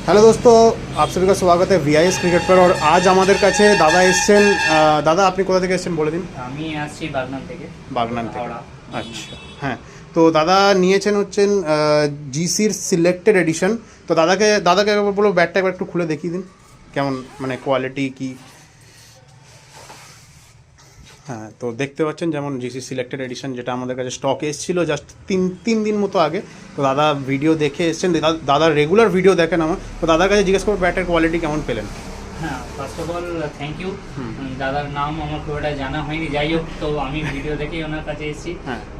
Hello दोस्तों, आप सभी का स्वागत है VIS क्रिकेट पर। और आज हमारे কাছে দাদা এসেছেন। দাদা আপনি কোথা থেকে এসেছেন বলে দিন। আমি আসছি বাগনান থেকে। বাগনান থেকে, হাওড়া। আচ্ছা। হ্যাঁ, তো দাদা নিয়েছেন হচ্ছেন জিসির সিলেক্টেড এডিশন। তো দাদাকে একবার বলো ব্যাটটা একবার একটু খুলে দেখিয়ে দিন কেমন, মানে কোয়ালিটি কি। হ্যাঁ, তো দেখতে পাচ্ছেন যেমন জিসি সিলেক্টেড এডিশন, যেটা আমাদের কাছে স্টকে এসেছিলো জাস্ট তিন দিন মতো আগে। তো দাদা ভিডিও দেখে এসেছেন, দাদা রেগুলার ভিডিও দেখেন আমার। তো দাদার কাছে জিজ্ঞেস করবো ব্যাটের কোয়ালিটি কেমন পেলেন। হ্যাঁ, first of all thank you. দাদার নাম আমার খুব একটা জানা হয়নি, যাই হোক, তো আমি ভিডিও দেখেই ওনার কাছে এসেছি।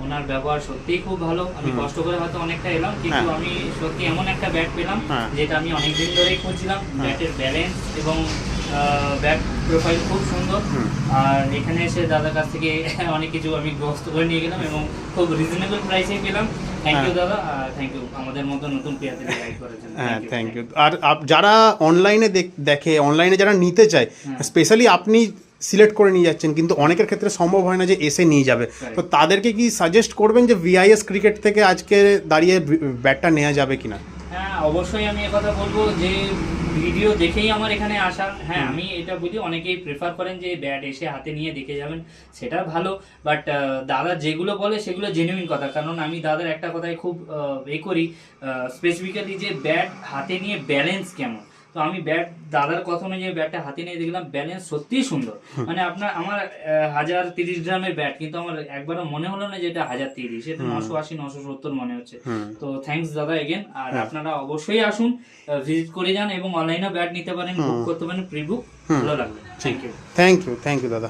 ওনার ব্যবহার সত্যিই খুব ভালো। আমি কষ্ট করে হয়তো অনেকটা এলাম, কিন্তু আমি সত্যি এমন একটা ব্যাট পেলাম যেটা আমি অনেকদিন ধরেই খুঁজছিলাম। ব্যাটের ব্যালেন্স এবং ব্যাট প্রোফাইল খুব সুন্দর। আর এখানে এসে দাদার কাছ থেকে অনেক কিছু আমি গ্রস্ত করে নিয়ে গেলাম এবং খুব রিজনেবল প্রাইসেই পেলাম। থ্যাংক ইউ দাদা, থ্যাংক ইউ আমাদের মতো নতুন প্লেয়ারদের গাইড করার জন্য। হ্যাঁ, থ্যাংক ইউ। আর যারা অনলাইনে দেখে, অনলাইনে যারা নিতে চায়, স্পেশালি আপনি সিলেক্ট করে নিয়ে যাচ্ছেন, কিন্তু অনেকের ক্ষেত্রে সম্ভব হয় না যে এসে নিয়ে যাবে। তো তাদেরকে কি সাজেস্ট করবেন যে VIS ক্রিকেট থেকে আজকে দাঁড়িয়ে ব্যাটটা নেওয়া যাবে কিনা? হ্যাঁ, অবশ্যই আমি কথা বলবো যে ভিডিও দেখেই আমার এখানে আসা। হ্যাঁ, আমি এটা বুঝি অনেকেই প্রেফার করেন যে ব্যাট এসে হাতে নিয়ে দেখে যাবেন, সেটা ভালো। বাট দাদা যেগুলো বলে সেগুলো জেনুইন কথা, কারণ আমি দাদার একটা কথাই খুব করি স্পেসিফিক্যালি, যে ব্যাট হাতে নিয়ে ব্যালেন্স কেমন। তো আমি দাদার কথা অনুযায়ী ব্যাটটা হাতে নিয়ে দেখলাম, ব্যালেন্স সত্যিই সুন্দর। মানে আমার 1030 গ্রামের ব্যাট, কিন্তু আমার একবারও মনে হলো না যে এটা 1030, এটা 980 970 মনে হচ্ছে। তো থ্যাঙ্কস দাদা এগেন। আর আপনারা অবশ্যই আসুন, ভিজিট করে যান এবং অনলাইনেও ব্যাট নিতে পারেন, বুক করতে পারেন, প্রি বুক। ভালো লাগবে। থ্যাংক ইউ দাদা।